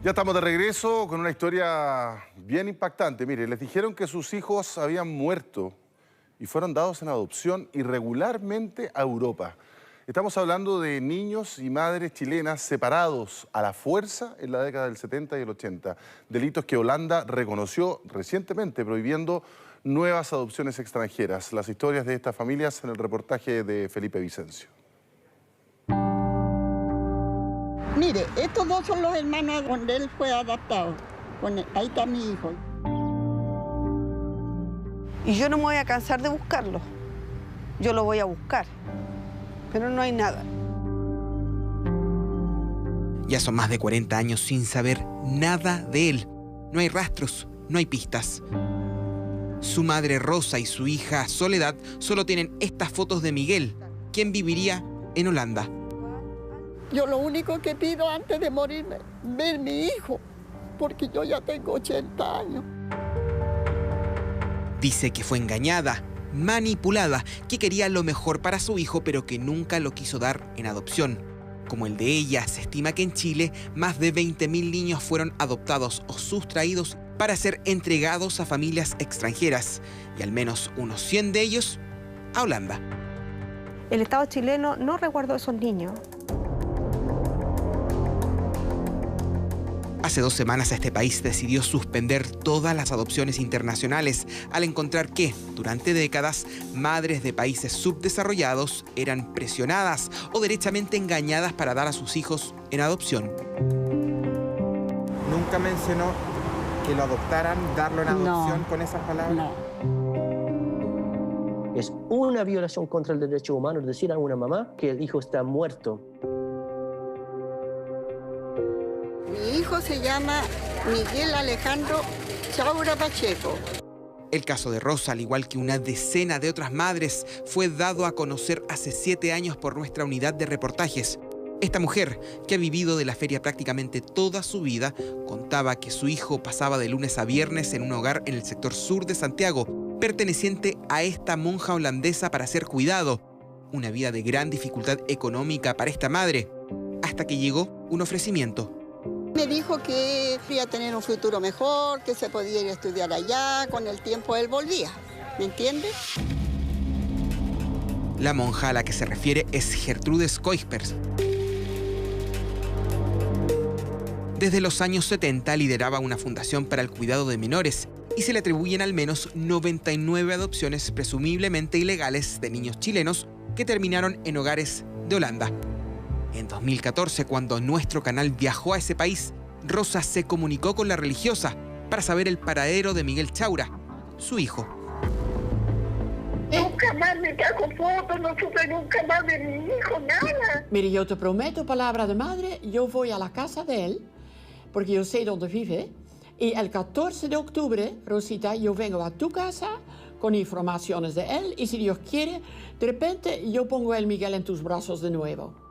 Ya estamos de regreso con una historia bien impactante. Mire, les dijeron que sus hijos habían muerto y fueron dados en adopción irregularmente a Europa. Estamos hablando de niños y madres chilenas separados a la fuerza en la década del 70 y el 80. Delitos que Holanda reconoció recientemente, prohibiendo nuevas adopciones extranjeras. Las historias de estas familias en el reportaje de Felipe Vicencio. Mire, estos dos son los hermanos donde él fue adoptado. Ahí está mi hijo. Y yo no me voy a cansar de buscarlo. Yo lo voy a buscar. Pero no hay nada. Ya son más de 40 años sin saber nada de él. No hay rastros, no hay pistas. Su madre Rosa y su hija Soledad solo tienen estas fotos de Miguel, quien viviría en Holanda. Yo lo único que pido antes de morirme, ver a mi hijo, porque yo ya tengo 80 años. Dice que fue engañada, manipulada, que quería lo mejor para su hijo, pero que nunca lo quiso dar en adopción. Como el de ella, se estima que en Chile más de 20.000 niños fueron adoptados o sustraídos para ser entregados a familias extranjeras, y al menos unos 100 de ellos a Holanda. El Estado chileno no resguardó a esos niños. Hace 2 semanas este país decidió suspender todas las adopciones internacionales al encontrar que, durante décadas, madres de países subdesarrollados eran presionadas o derechamente engañadas para dar a sus hijos en adopción. Nunca mencionó que lo adoptaran, darlo en adopción No, con esas palabras. no. Es una violación contra el derecho humano decir a una mamá que el hijo está muerto. Mi hijo se llama Miguel Alejandro Chaura Pacheco. El caso de Rosa, al igual que una decena de otras madres, fue dado a conocer hace 7 años por nuestra unidad de reportajes. Esta mujer, que ha vivido de la feria prácticamente toda su vida, contaba que su hijo pasaba de lunes a viernes en un hogar en el sector sur de Santiago, perteneciente a esta monja holandesa para ser cuidado. Una vida de gran dificultad económica para esta madre, hasta que llegó un ofrecimiento. Me dijo que iba a tener un futuro mejor, que se podía ir a estudiar allá, con el tiempo él volvía. ¿Me entiendes? La monja a la que se refiere es Gertrudes Koispers. Desde los años 70 lideraba una fundación para el cuidado de menores y se le atribuyen al menos 99 adopciones presumiblemente ilegales de niños chilenos que terminaron en hogares de Holanda. En 2014, cuando nuestro canal viajó a ese país, Rosa se comunicó con la religiosa para saber el paradero de Miguel Chaura, su hijo. Nunca más me trajo fotos, no supe nunca más de mi hijo, nada. Mire, yo te prometo, palabra de madre, yo voy a la casa de él, porque yo sé dónde vive, y el 14 de octubre, Rosita, yo vengo a tu casa con informaciones de él, y si Dios quiere, de repente yo pongo a el Miguel en tus brazos de nuevo.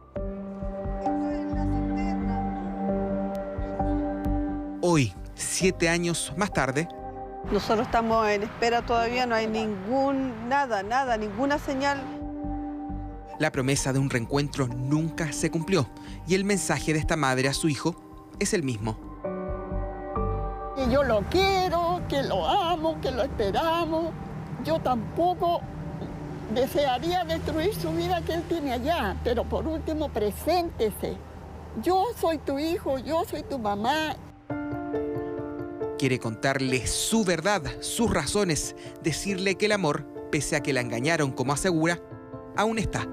Hoy, 7 años más tarde, Nosotros estamos en espera todavía, no hay ninguna señal. la promesa de un reencuentro nunca se cumplió y el mensaje de esta madre a su hijo es el mismo. Y yo lo quiero, que lo amo, que lo esperamos. Yo tampoco desearía destruir su vida que él tiene allá, pero por último, preséntese. Yo soy tu hijo, yo soy tu mamá. Quiere contarle su verdad, sus razones, decirle que el amor, pese a que la engañaron como asegura, aún está.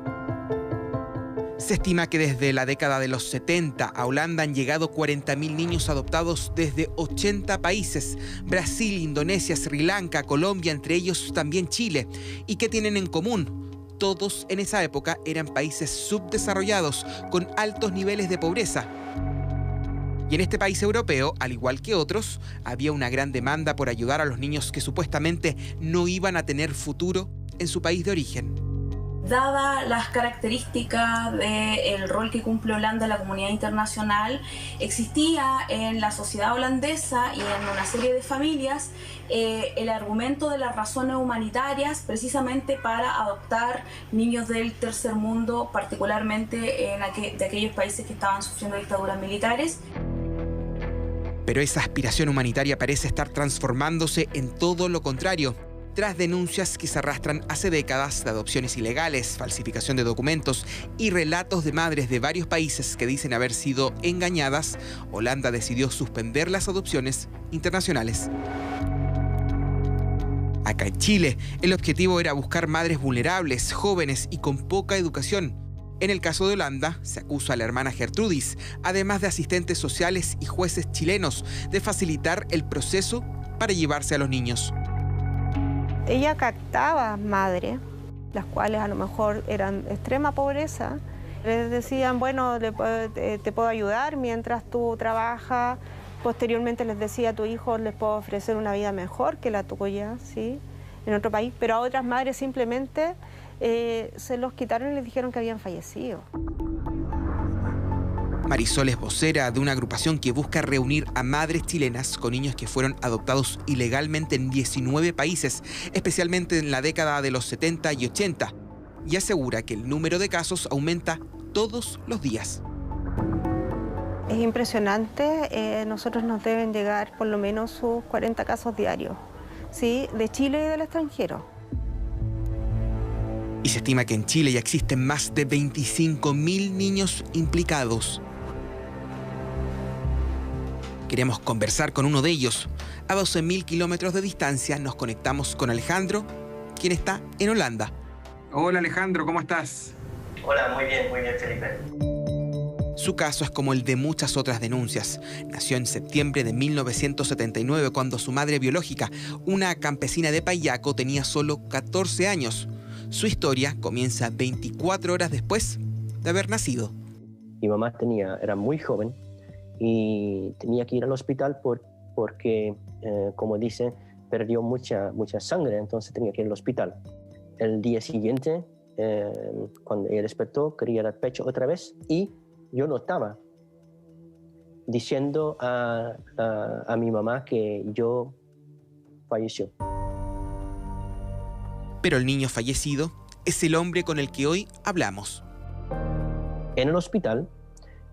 Se estima que desde la década de los 70 a Holanda han llegado 40.000 niños adoptados desde 80 países, Brasil, Indonesia, Sri Lanka, Colombia, entre ellos también Chile. ¿Y qué tienen en común? Todos en esa época eran países subdesarrollados, con altos niveles de pobreza. Y en este país europeo, al igual que otros, había una gran demanda por ayudar a los niños que supuestamente no iban a tener futuro en su país de origen. Dadas las características del rol que cumple Holanda en la comunidad internacional, existía en la sociedad holandesa y en una serie de familias el argumento de las razones humanitarias precisamente para adoptar niños del tercer mundo, particularmente de aquellos países que estaban sufriendo dictaduras militares. Pero esa aspiración humanitaria parece estar transformándose en todo lo contrario. Tras denuncias que se arrastran hace décadas de adopciones ilegales, falsificación de documentos y relatos de madres de varios países que dicen haber sido engañadas, Holanda decidió suspender las adopciones internacionales. Acá en Chile, el objetivo era buscar madres vulnerables, jóvenes y con poca educación. En el caso de Holanda, se acusa a la hermana Gertrudis, además de asistentes sociales y jueces chilenos, de facilitar el proceso para llevarse a los niños. Ella captaba madres, las cuales a lo mejor eran de extrema pobreza. Les decían, bueno, te puedo ayudar mientras tú trabajas. Posteriormente les decía a tu hijo, les puedo ofrecer una vida mejor que la tuya, ¿sí? En otro país. Pero a otras madres simplemente se los quitaron y les dijeron que habían fallecido. Marisol es vocera de una agrupación que busca reunir a madres chilenas con niños que fueron adoptados ilegalmente en 19 países, especialmente en la década de los 70 y 80, y asegura que el número de casos aumenta todos los días. Es impresionante, nosotros nos deben llegar por lo menos sus 40 casos diarios, ¿sí? De Chile y del extranjero. Y se estima que en Chile ya existen más de 25.000 niños implicados. Queremos conversar con uno de ellos. A 12.000 kilómetros de distancia nos conectamos con Alejandro, quien está en Holanda. Hola Alejandro, ¿cómo estás? Hola, muy bien, Felipe. Su caso es como el de muchas otras denuncias. Nació en septiembre de 1979 cuando su madre biológica, una campesina de Payaco, tenía solo 14 años. Su historia comienza 24 horas después de haber nacido. Mi mamá era muy joven y tenía que ir al hospital porque, como dice, perdió mucha sangre, entonces tenía que ir al hospital. El día siguiente, cuando ella despertó, quería dar pecho otra vez y yo no estaba, diciendo a mi mamá que yo falleció. Pero el niño fallecido es el hombre con el que hoy hablamos. En el hospital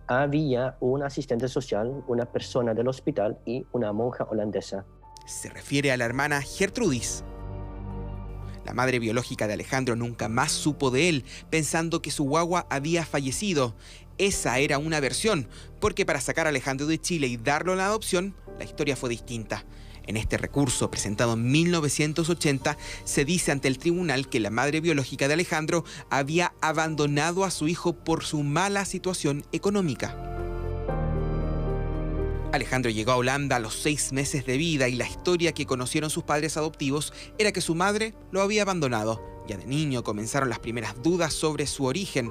había un asistente social, una persona del hospital y una monja holandesa. Se refiere a la hermana Gertrudis. La madre biológica de Alejandro nunca más supo de él, pensando que su guagua había fallecido. Esa era una versión, porque para sacar a Alejandro de Chile y darlo a la adopción, la historia fue distinta. En este recurso, presentado en 1980, se dice ante el tribunal que la madre biológica de Alejandro había abandonado a su hijo por su mala situación económica. Alejandro llegó a Holanda a los 6 meses de vida y la historia que conocieron sus padres adoptivos era que su madre lo había abandonado. Ya de niño comenzaron las primeras dudas sobre su origen.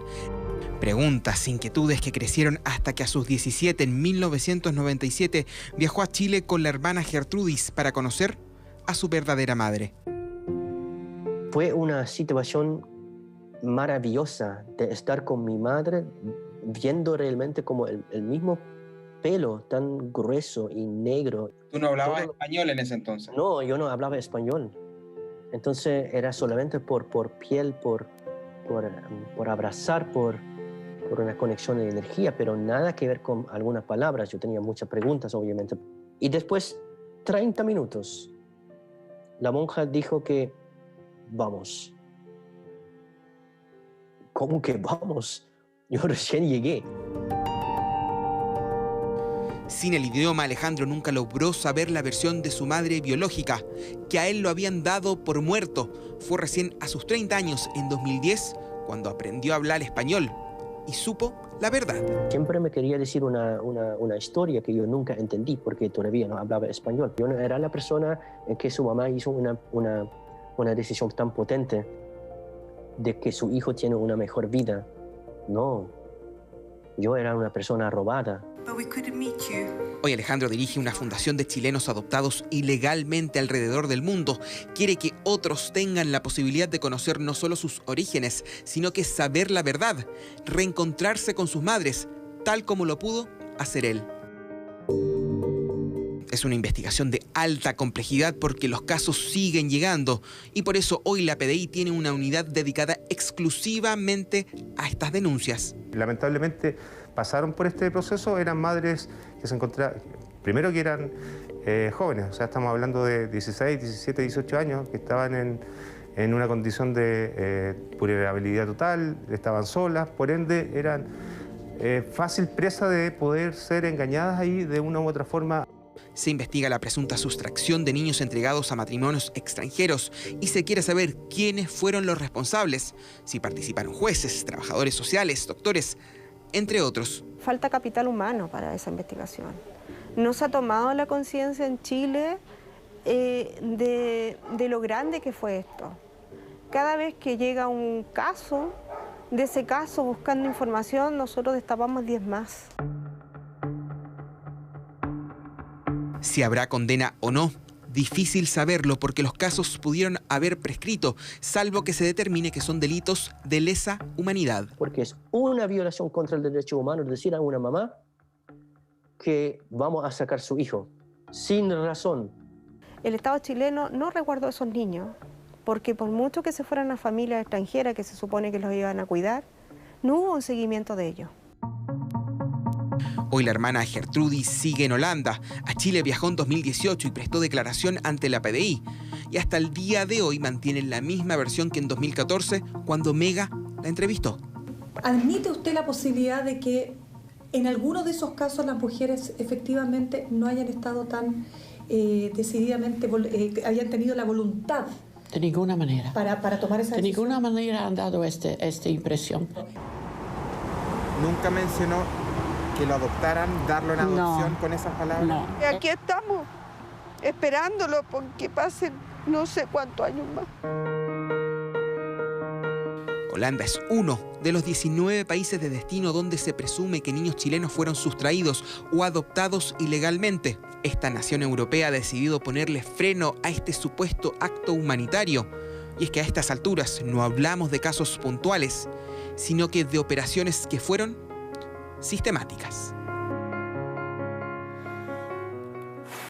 Preguntas, inquietudes que crecieron hasta que a sus 17, en 1997, viajó a Chile con la hermana Gertrudis para conocer a su verdadera madre. Fue una situación maravillosa de estar con mi madre, viendo realmente como el mismo pelo tan grueso y negro. ¿Tú no hablabas español en ese entonces? No, yo no hablaba español. Entonces era solamente por piel, por abrazar, por una conexión de energía, pero nada que ver con algunas palabras. Yo tenía muchas preguntas, obviamente. Y después, 30 minutos, la monja dijo que vamos. ¿Cómo que vamos? Yo recién llegué. Sin el idioma, Alejandro nunca logró saber la versión de su madre biológica, que a él lo habían dado por muerto. Fue recién a sus 30 años, en 2010, cuando aprendió a hablar español y supo la verdad. Siempre me quería decir una historia que yo nunca entendí porque todavía no hablaba español. Yo no era la persona en que su mamá hizo una decisión tan potente de que su hijo tiene una mejor vida. No, yo era una persona robada. Hoy Alejandro dirige una fundación de chilenos adoptados ilegalmente alrededor del mundo. Quiere que otros tengan la posibilidad de conocer no solo sus orígenes, sino que saber la verdad, reencontrarse con sus madres, tal como lo pudo hacer él. Es una investigación de alta complejidad porque los casos siguen llegando y por eso hoy la PDI tiene una unidad dedicada exclusivamente a estas denuncias. Lamentablemente pasaron por este proceso, eran madres que se encontraban, Primero que eran jóvenes, o sea, estamos hablando de 16, 17, 18 años, que estaban en una condición de vulnerabilidad total, estaban solas, por ende eran fácil presa de poder ser engañadas ahí de una u otra forma. Se investiga la presunta sustracción de niños entregados a matrimonios extranjeros y se quiere saber quiénes fueron los responsables, si participaron jueces, trabajadores sociales, doctores, entre otros. Falta capital humano para esa investigación. No se ha tomado la conciencia en Chile de lo grande que fue esto. Cada vez que llega un caso, de ese caso buscando información, nosotros destapamos 10 más. Si habrá condena o no, difícil saberlo porque los casos pudieron haber prescrito, salvo que se determine que son delitos de lesa humanidad. Porque es una violación contra el derecho humano decir a una mamá que vamos a sacar su hijo, sin razón. El Estado chileno no resguardó a esos niños, porque por mucho que se fueran a familias extranjeras que se supone que los iban a cuidar, no hubo un seguimiento de ellos. Hoy la hermana Gertrudis sigue en Holanda. A Chile viajó en 2018 y prestó declaración ante la PDI. Y hasta el día de hoy mantienen la misma versión que en 2014, cuando Mega la entrevistó. ¿Admite usted la posibilidad de que en algunos de esos casos las mujeres efectivamente no hayan estado tan decididamente, hayan tenido la voluntad? De ninguna manera. Para tomar esa decisión. De ninguna manera han dado esta impresión. Nunca mencionó que lo adoptaran, darlo en adopción con esas palabras. No. Y aquí estamos, esperándolo porque pasen no sé cuántos años más. Holanda es uno de los 19 países de destino donde se presume que niños chilenos fueron sustraídos o adoptados ilegalmente. Esta nación europea ha decidido ponerle freno a este supuesto acto humanitario. Y es que a estas alturas no hablamos de casos puntuales, sino que de operaciones que fueron sistemáticas.